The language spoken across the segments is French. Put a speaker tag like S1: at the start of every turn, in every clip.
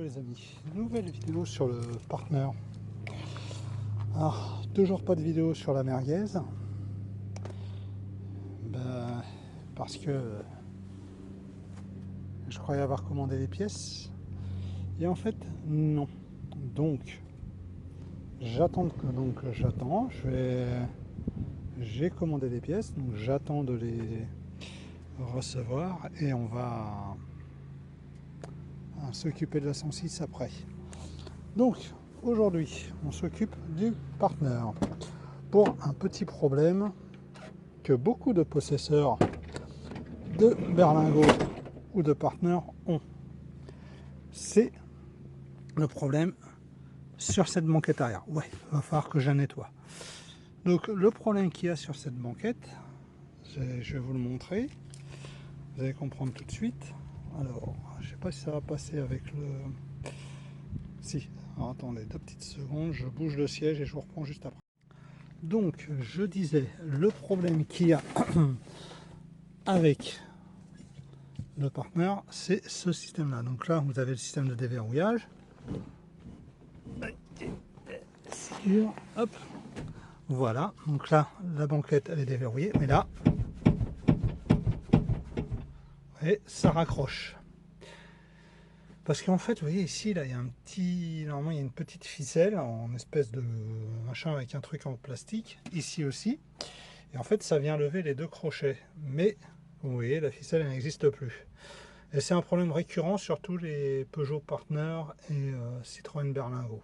S1: les amis, nouvelle vidéo sur le Partner. Alors, toujours pas de vidéo sur la merguez. Parce que je croyais avoir commandé les pièces. Et en fait, non. Donc, j'attends. J'ai commandé les pièces, donc j'attends de les recevoir et on va s'occuper de la 106 après. Donc, aujourd'hui, on s'occupe du Partner pour un petit problème que beaucoup de possesseurs de berlingot ou de Partner ont. C'est le problème sur cette banquette arrière. Ouais, il va falloir que je la nettoie. Donc, le problème qu'il y a sur cette banquette, je vais vous le montrer. Vous allez comprendre tout de suite. Alors, je sais pas si ça va passer avec le... Si. Alors, attendez 2 petites secondes, je bouge le siège et je vous reprends juste après. Donc, je disais, le problème qu'il y a avec le Partner, c'est ce système-là. Donc là, vous avez le système de déverrouillage. Hop. Voilà. Donc là, la banquette, elle est déverrouillée. Mais là, et ça raccroche. Parce qu'en fait, vous voyez ici, là, il y a un petit... Normalement, il y a une petite ficelle en espèce de machin avec un truc en plastique. Ici aussi. Et en fait, ça vient lever les 2 crochets. Mais, vous voyez, la ficelle, elle n'existe plus. Et c'est un problème récurrent sur tous les Peugeot Partner et Citroën Berlingot.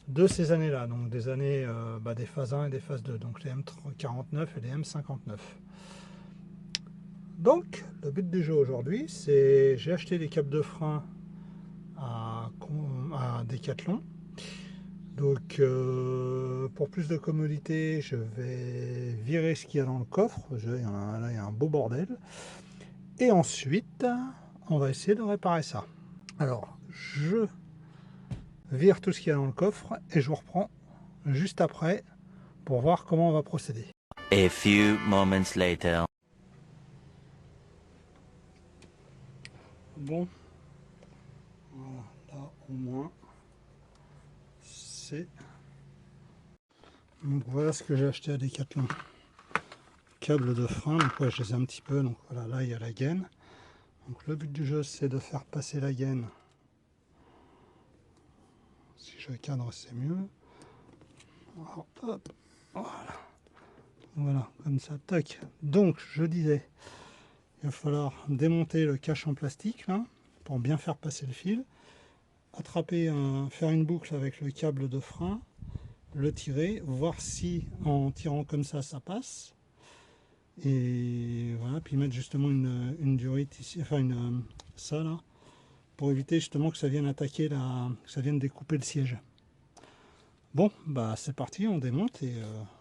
S1: De ces années-là, donc des années des phases 1 et des phases 2, donc les M49 et les M59. Donc, le but du jeu aujourd'hui, c'est j'ai acheté des câbles de frein à Decathlon. Donc, pour plus de commodité, je vais virer ce qu'il y a dans le coffre. Là, il y a un beau bordel. Et ensuite, on va essayer de réparer ça. Alors, je vire tout ce qu'il y a dans le coffre et je vous reprends juste après pour voir comment on va procéder.
S2: A few moments later.
S1: Bon, voilà, là au moins c'est... Donc voilà ce que j'ai acheté à Decathlon. Câble de frein, donc ouais, je les ai un petit peu, donc voilà, là il y a la gaine. Donc le but du jeu c'est de faire passer la gaine. Si je cadre c'est mieux. Alors, hop, voilà, comme ça, tac. Donc je disais, il va falloir démonter le cache en plastique là, pour bien faire passer le fil. Attraper, faire une boucle avec le câble de frein, le tirer, voir si en tirant comme ça passe. Et voilà, puis mettre justement une durite ici, enfin ça là, pour éviter justement que ça vienne attaquer que ça vienne découper le siège. Bon, bah c'est parti, on démonte et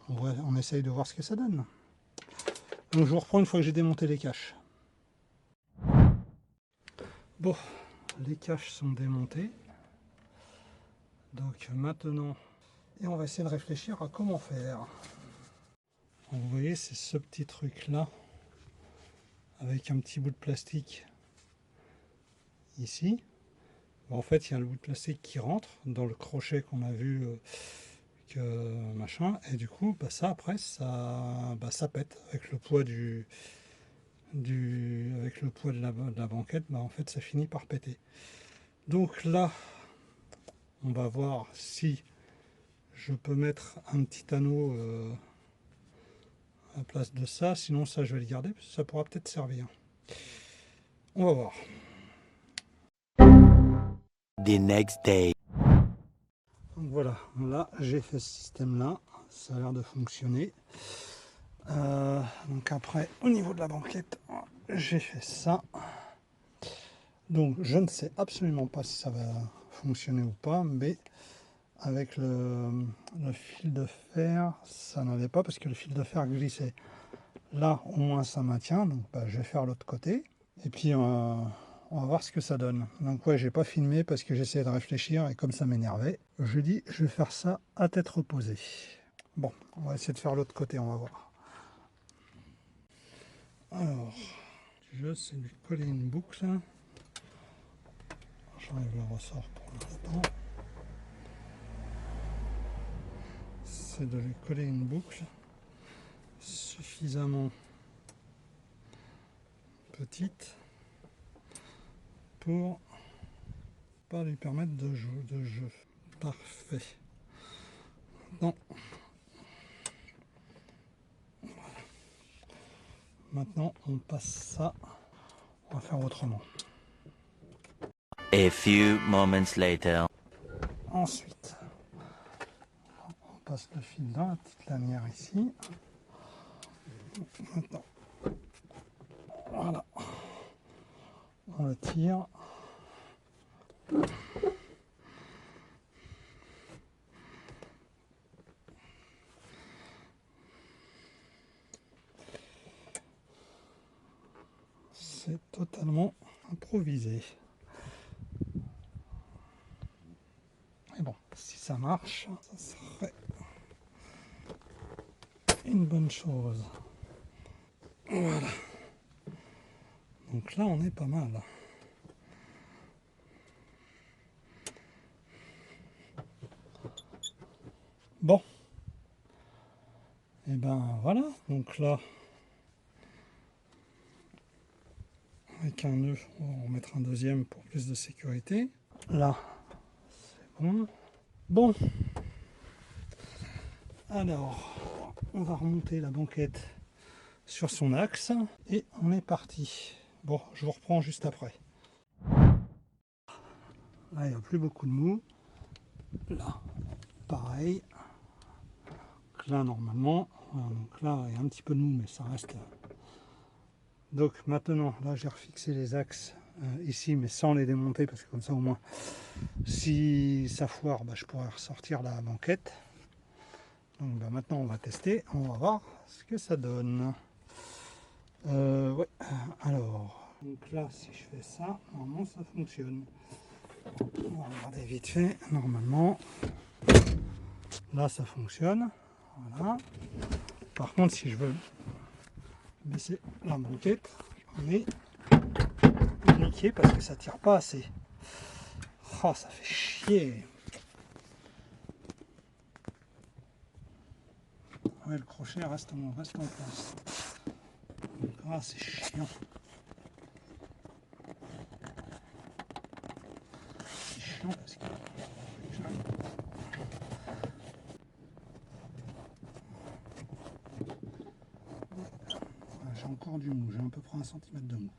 S1: on essaye de voir ce que ça donne. Donc je vous reprends une fois que j'ai démonté les caches. Bon, les caches sont démontées. Donc maintenant, et on va essayer de réfléchir à comment faire. Donc, vous voyez, c'est ce petit truc là, avec un petit bout de plastique ici. Bon, en fait, il y a le bout de plastique qui rentre dans le crochet qu'on a vu que machin, et du coup, ça après, ça pète avec le poids avec le poids de la banquette. En fait, ça finit par péter. Donc là, on va voir si je peux mettre un petit anneau à la place de ça, sinon ça je vais le garder parce que ça pourra peut-être servir. On va voir.
S2: The next day.
S1: Donc voilà, là j'ai fait ce système là, ça a l'air de fonctionner. Donc après au niveau de la banquette, j'ai fait ça. Donc je ne sais absolument pas si ça va fonctionner ou pas, mais avec le fil de fer, ça n'allait pas parce que le fil de fer glissait. Là au moins ça maintient, donc je vais faire l'autre côté. Et puis on va voir ce que ça donne. Donc ouais, j'ai pas filmé parce que j'essayais de réfléchir et comme ça m'énervait, je dis je vais faire ça à tête reposée. Bon, on va essayer de faire l'autre côté, on va voir. Alors, je sais lui coller une boucle. Je J'enlève le ressort pour l'instant. C'est de lui coller une boucle suffisamment petite pour pas lui permettre de jeu. Parfait. Non. Voilà. Maintenant on passe ça. On va faire autrement.
S2: A few moments later.
S1: Ensuite, on passe le fil dans la petite lanière ici. Maintenant, voilà. On le tire. C'est totalement improvisé. Et bon, si ça marche, ça serait une bonne chose. Voilà. Donc là, on est pas mal. Bon. Et ben voilà. Donc là, avec un nœud, on va en mettre un deuxième pour plus de sécurité. Là, c'est bon. Bon. Alors, on va remonter la banquette sur son axe et on est parti. Bon, je vous reprends juste après. Là, il n'y a plus beaucoup de mou. Là, pareil. Donc là, normalement, voilà, donc là, il y a un petit peu de mou, mais ça reste. Donc maintenant, là, j'ai refixé les axes ici, mais sans les démonter, parce que comme ça, au moins, si ça foire, bah, je pourrais ressortir la banquette. Donc bah, maintenant, on va tester. On va voir ce que ça donne. Ouais, alors, donc là, si je fais ça, normalement, ça fonctionne. On va regarder vite fait, normalement, là, ça fonctionne, voilà. Par contre, si je veux baisser la banquette, on est niqué parce que ça tire pas assez. Oh, ça fait chier. Ouais, le crochet reste en place. Ah, c'est chiant. C'est chiant parce que j'ai encore du mou, j'ai à peu près 1 cm de mou.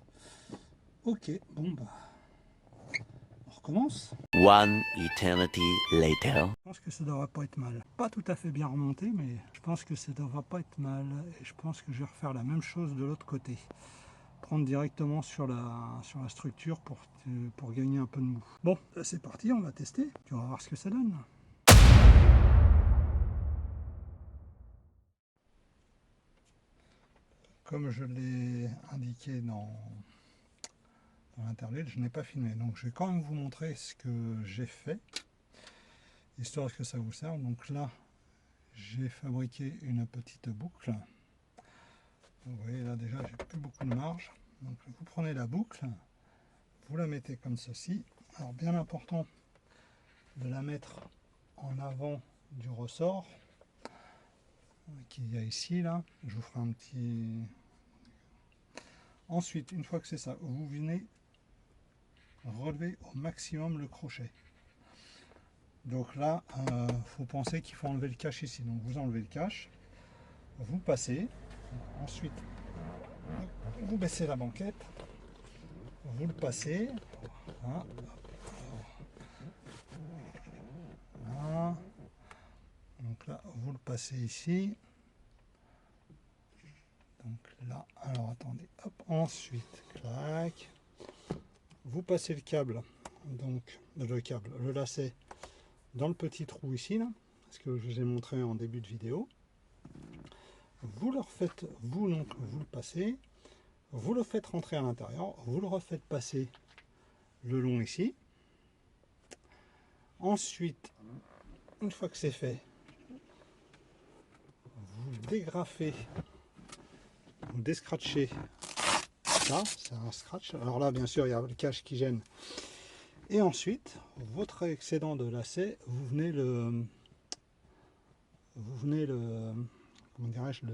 S1: Ok, bon bah, on recommence.
S2: One eternity later.
S1: Je pense que ça devrait pas être mal. Pas tout à fait bien remonté, mais je pense que ça devrait pas être mal. Et je pense que je vais refaire la même chose de l'autre côté. Prendre directement sur la structure pour gagner un peu de mou. Bon, c'est parti, on va tester. Tu vas voir ce que ça donne. Comme je l'ai indiqué dans l'interlude, je n'ai pas filmé. Donc je vais quand même vous montrer ce que j'ai fait, histoire que ça vous serve. Donc là, j'ai fabriqué une petite boucle. Vous voyez là déjà, j'ai plus beaucoup de marge. Donc vous prenez la boucle, vous la mettez comme ceci. Alors bien important de la mettre en avant du ressort qu'il y a ici là. Je vous ferai un petit. Ensuite, une fois que c'est ça, vous venez relever au maximum le crochet. Donc là, faut penser qu'il faut enlever le cache ici. Donc vous enlevez le cache, vous passez. Ensuite, vous baissez la banquette, vous le passez. Voilà. Voilà. Donc là, vous le passez ici. Donc là, alors attendez, hop, ensuite, clac. Vous passez le câble, donc le lacet dans le petit trou ici, là, ce que je vous ai montré en début de vidéo. Vous le refaites, vous le passez, vous le faites rentrer à l'intérieur, vous le refaites passer le long ici. Ensuite, une fois que c'est fait, vous dégrafez, vous descratchez ça, c'est un scratch. Alors là, bien sûr, il y a le cache qui gêne Et ensuite, votre excédent de lacet, vous venez le comment dirais-je,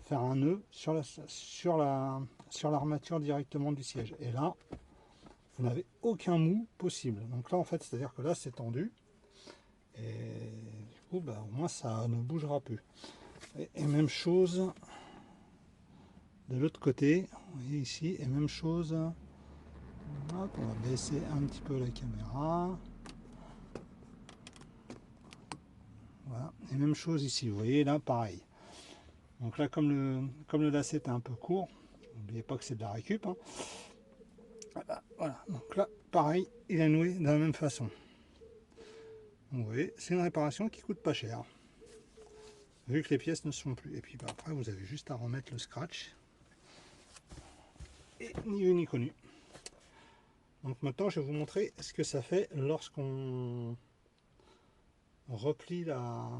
S1: faire un nœud sur l'armature directement du siège. Et là, vous n'avez aucun mou possible. Donc là, en fait, c'est-à-dire que là, c'est tendu. Et du coup, bah, au moins, ça ne bougera plus. Et même chose de l'autre côté. Vous voyez ici, et même chose. Hop, on va baisser un petit peu la caméra. Voilà. Et même chose ici. Vous voyez, là, pareil. Donc là, comme le lacet est un peu court, n'oubliez pas que c'est de la récup. Hein. Voilà, donc là, pareil, il est noué de la même façon. Donc, vous voyez, c'est une réparation qui coûte pas cher, vu que les pièces ne sont plus. Et puis bah, après, vous avez juste à remettre le scratch. Et ni vu ni connu. Donc maintenant, je vais vous montrer ce que ça fait lorsqu'on replie la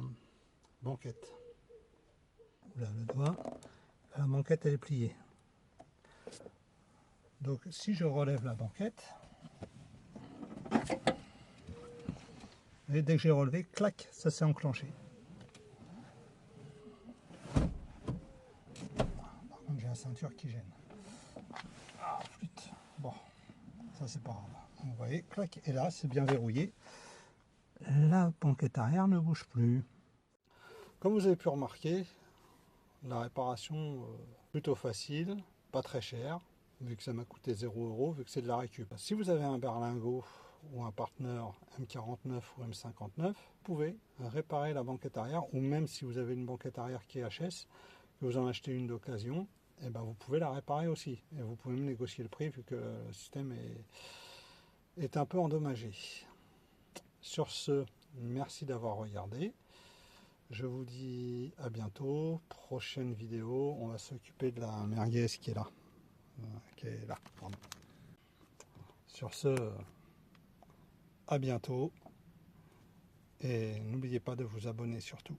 S1: banquette. Là, le doigt, la banquette elle est pliée. Donc si je relève la banquette, et dès que j'ai relevé, clac, ça s'est enclenché. Par contre, j'ai la ceinture qui gêne. Ah, flûte. Bon, ça c'est pas grave. Vous voyez, clac, et là c'est bien verrouillé. La banquette arrière ne bouge plus. Comme vous avez pu remarquer, la réparation plutôt facile, pas très cher, vu que ça m'a coûté 0 €, vu que c'est de la récup. Si vous avez un berlingot ou un Partner M49 ou M59, vous pouvez réparer la banquette arrière, ou même si vous avez une banquette arrière qui est HS, que vous en achetez une d'occasion, et ben vous pouvez la réparer aussi. Et vous pouvez même négocier le prix, vu que le système est un peu endommagé. Sur ce, merci d'avoir regardé. Je vous dis à bientôt. Prochaine vidéo, on va s'occuper de la merguez qui est là. Pardon. Sur ce, à bientôt. Et n'oubliez pas de vous abonner surtout.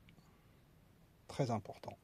S1: Très important.